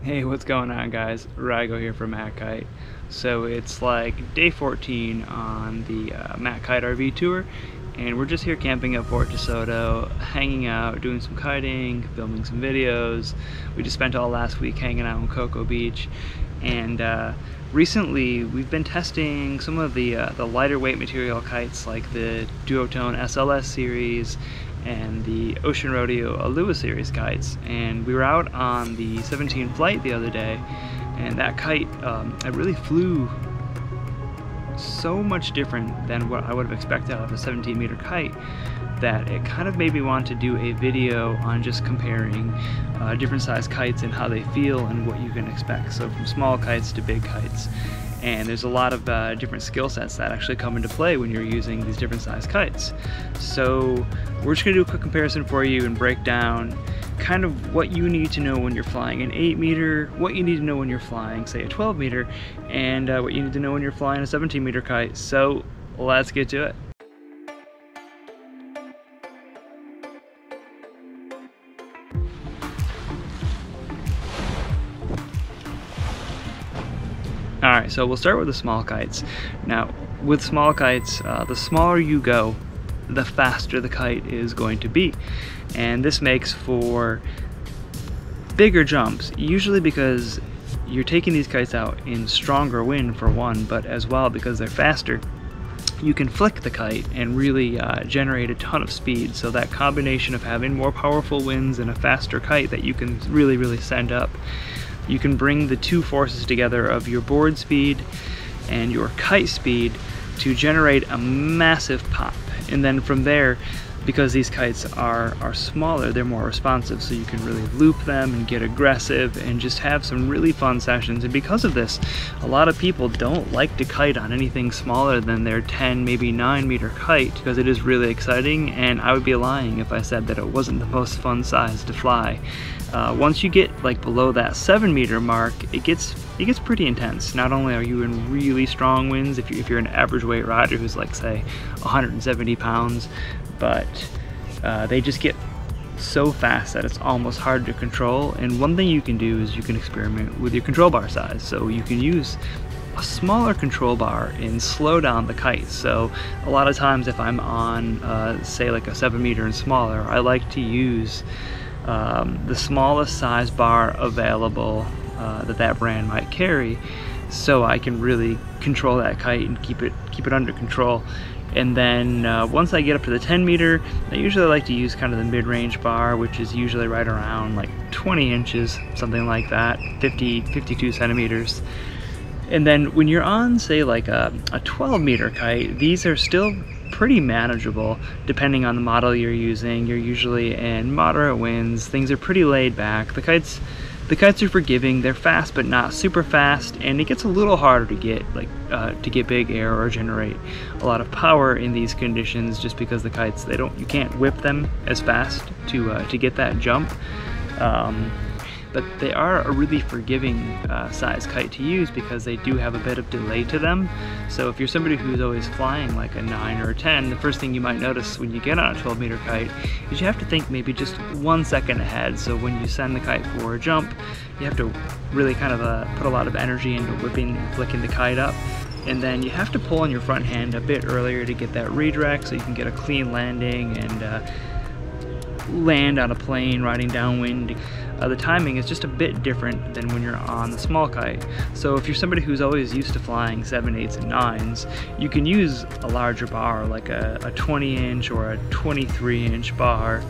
Hey, what's going on, guys? Rago here from Matt Kite. So it's like day 14 on the Matt Kite RV tour, and we're just here camping at Fort DeSoto, hanging out, doing some kiting, filming some videos. We just spent all last week hanging out on Cocoa Beach, and recently we've been testing some of the lighter weight material kites like the Duotone SLS series and the Ocean Rodeo Aluula series kites, and we were out on the 17 flight the other day, and that kite it really flew so much different than what I would have expected out of a 17 meter kite that it kind of made me want to do a video on just comparing different size kites and how they feel and what you can expect, so from small kites to big kites. And there's a lot of different skill sets that actually come into play when you're using these different size kites. So we're just going to do a quick comparison for you and break down kind of what you need to know when you're flying an 8 meter, what you need to know when you're flying, say, a 12 meter, and what you need to know when you're flying a 17 meter kite. So let's get to it. Alright, so we'll start with the small kites. Now, with small kites, the smaller you go, the faster the kite is going to be. And this makes for bigger jumps, usually because you're taking these kites out in stronger wind for one, but as well because they're faster. You can flick the kite and really generate a ton of speed, so that combination of having more powerful winds and a faster kite that you can really send up, you can bring the two forces together of your board speed and your kite speed to generate a massive pop. And then from there, because these kites are smaller, they're more responsive, so you can really loop them and get aggressive and just have some really fun sessions. And because of this, a lot of people don't like to kite on anything smaller than their 10, maybe 9 meter kite, because it is really exciting, and I would be lying if I said that it wasn't the most fun size to fly. Once you get like below that 7 meter mark, it gets pretty intense. Not only are you in really strong winds if you're an average weight rider who's like, say, 170 pounds, but they just get so fast that it's almost hard to control. And one thing you can do is you can experiment with your control bar size. So you can use a smaller control bar and slow down the kite. So a lot of times if I'm on say like a 7 meter and smaller, I like to use the smallest size bar available that brand might carry, so I can really control that kite and keep it under control. And then once I get up to the 10 meter, I usually like to use kind of the mid-range bar, which is usually right around like 20 inches, something like that, 52 centimeters. And then when you're on, say, like a 12 meter kite, these are still pretty manageable depending on the model you're using. You're usually in moderate winds, things are pretty laid back. The kites are forgiving, they're fast but not super fast, and it gets a little harder to get big air or generate a lot of power in these conditions, just because the kites, you can't whip them as fast to get that jump. But they are a really forgiving size kite to use because they do have a bit of delay to them. So if you're somebody who's always flying like a 9 or a 10, the first thing you might notice when you get on a 12 meter kite is you have to think maybe just 1 second ahead. So when you send the kite for a jump, you have to really kind of put a lot of energy into whipping and flicking the kite up. And then you have to pull on your front hand a bit earlier to get that redirect so you can get a clean landing and land on a plane riding downwind. The timing is just a bit different than when you're on the small kite. So if you're somebody who's always used to flying 7, 8s, and 9s, you can use a larger bar, like a 20 inch or a 23 inch bar.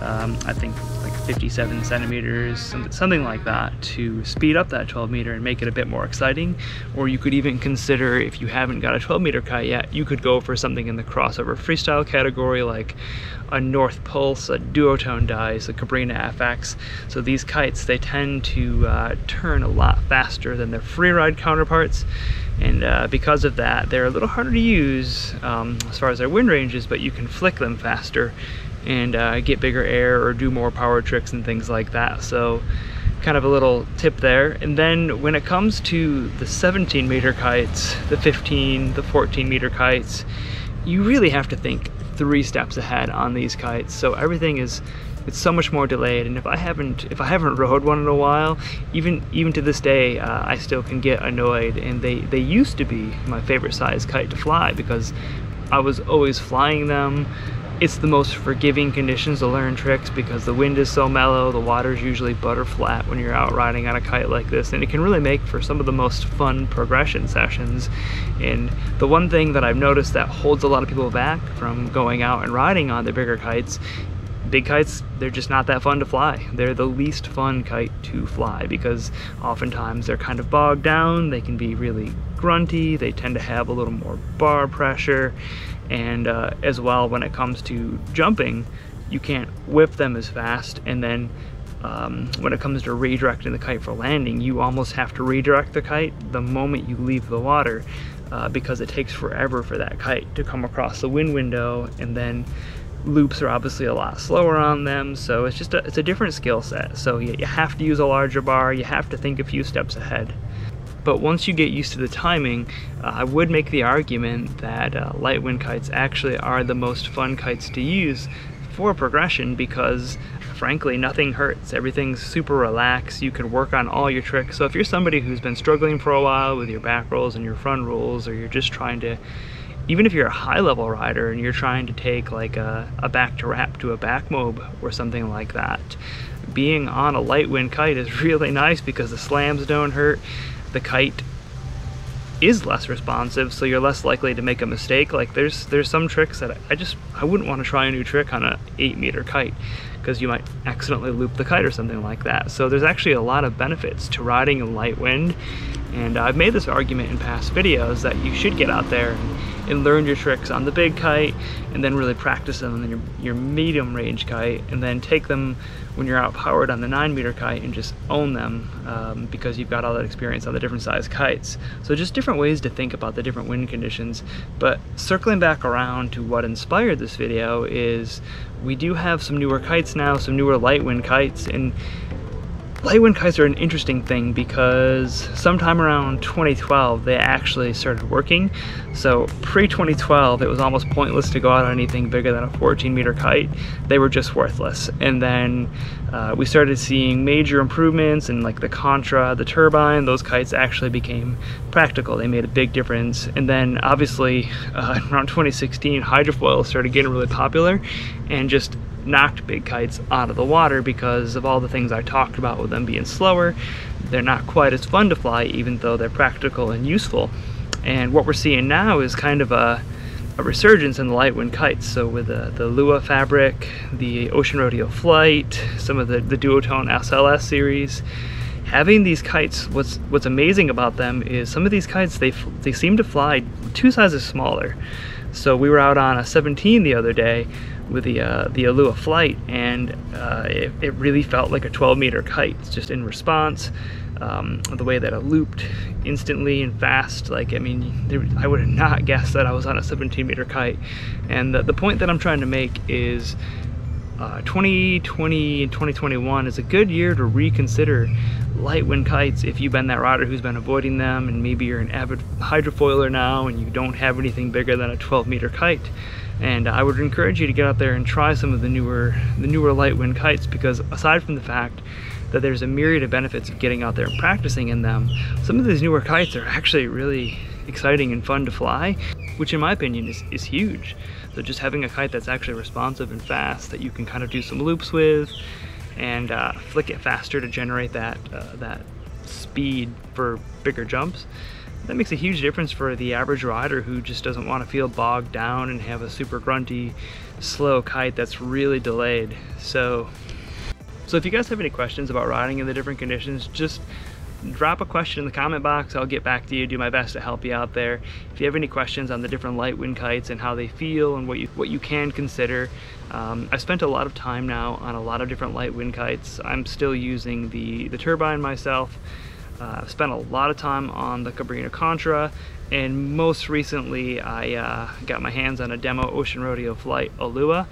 I think like 57 centimeters, something like that, to speed up that 12 meter and make it a bit more exciting. Or you could even consider, if you haven't got a 12 meter kite yet, you could go for something in the crossover freestyle category, like a North Pulse, a Duotone dice, a Cabrina FX. So these kites, they tend to turn a lot faster than their freeride counterparts, and because of that, they're a little harder to use as far as their wind ranges, but you can flick them faster and get bigger air or do more power tricks and things like that. So kind of a little tip there. And then when it comes to the 17 meter kites, the 15, the 14 meter kites, you really have to think 3 steps ahead on these kites. So everything is it's so much more delayed. And if I haven't rode one in a while, even to this day, I still can get annoyed. And they used to be my favorite size kite to fly because I was always flying them. It's the most forgiving conditions to learn tricks because the wind is so mellow, the water's usually butter flat when you're out riding on a kite like this, and it can really make for some of the most fun progression sessions. And the one thing that I've noticed that holds a lot of people back from going out and riding on the bigger kites, big kites, they're just not that fun to fly. They're the least fun kite to fly because oftentimes they're kind of bogged down, they can be really grunty, they tend to have a little more bar pressure, and as well, when it comes to jumping, you can't whip them as fast, and then when it comes to redirecting the kite for landing, you almost have to redirect the kite the moment you leave the water because it takes forever for that kite to come across the wind window, and then loops are obviously a lot slower on them, so it's just it's a different skill set. So you have to use a larger bar, you have to think a few steps ahead. But once you get used to the timing, I would make the argument that light wind kites actually are the most fun kites to use for progression because frankly nothing hurts, everything's super relaxed, you can work on all your tricks. So if you're somebody who's been struggling for a while with your back rolls and your front rolls, or you're just trying to, even if you're a high level rider and you're trying to take like a back to wrap to a back mob or something like that, being on a light wind kite is really nice because the slams don't hurt. The kite is less responsive, so you're less likely to make a mistake. Like there's some tricks that I wouldn't want to try a new trick on a 8-meter kite because you might accidentally loop the kite or something like that. So there's actually a lot of benefits to riding in light wind, and I've made this argument in past videos that you should get out there and learn your tricks on the big kite and then really practice them on your medium range kite, and then take them when you're outpowered on the 9-meter kite and just own them because you've got all that experience on the different size kites. So just different ways to think about the different wind conditions. But circling back around to what inspired this video is we do have some newer kites now, some newer light wind kites, and light wind kites are an interesting thing because sometime around 2012 they actually started working. So pre-2012 it was almost pointless to go out on anything bigger than a 14-meter kite. They were just worthless. And then we started seeing major improvements in like the contra, the turbine. Those kites actually became practical. They made a big difference. And then obviously around 2016 hydrofoils started getting really popular and just knocked big kites out of the water because of all the things I talked about with them being slower. They're not quite as fun to fly even though they're practical and useful. And what we're seeing now is kind of a resurgence in the light wind kites. So with the Aluula fabric, the Ocean Rodeo Flight, some of the duotone SLS series, having these kites, what's amazing about them is some of these kites, they seem to fly 2 sizes smaller. So we were out on a 17 the other day with the Aluula Flight, and it really felt like a 12-meter kite just in response. The way that it looped instantly and fast, like, I mean, I would have not guessed that I was on a 17-meter kite. And the point that I'm trying to make is 2020 and 2021 is a good year to reconsider light wind kites if you've been that rider who's been avoiding them, and maybe you're an avid hydrofoiler now and you don't have anything bigger than a 12-meter kite. And I would encourage you to get out there and try some of the newer light wind kites, because aside from the fact that there's a myriad of benefits of getting out there and practicing in them, some of these newer kites are actually really exciting and fun to fly, which in my opinion is huge. So just having a kite that's actually responsive and fast that you can kind of do some loops with and flick it faster to generate that speed for bigger jumps, that makes a huge difference for the average rider who just doesn't want to feel bogged down and have a super grunty, slow kite that's really delayed. So if you guys have any questions about riding in the different conditions, just drop a question in the comment box. I'll get back to you, do my best to help you out there. If you have any questions on the different light wind kites and how they feel and what you can consider, I've spent a lot of time now on a lot of different light wind kites. I'm still using the turbine myself. I've spent a lot of time on the Cabrina Contra, and most recently I got my hands on a demo Ocean Rodeo Flight Aluula,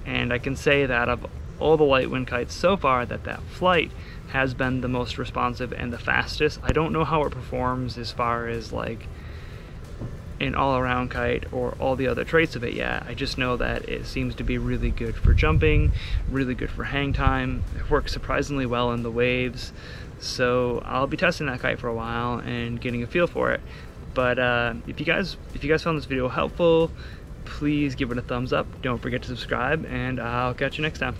and I can say that of all the light wind kites so far, that Flight has been the most responsive and the fastest. I don't know how it performs as far as like an all-around kite or all the other traits of it yet. I just know that it seems to be really good for jumping, really good for hang time. It works surprisingly well in the waves. So I'll be testing that kite for a while and getting a feel for it. But if you guys found this video helpful, please give it a thumbs up. Don't forget to subscribe, and I'll catch you next time.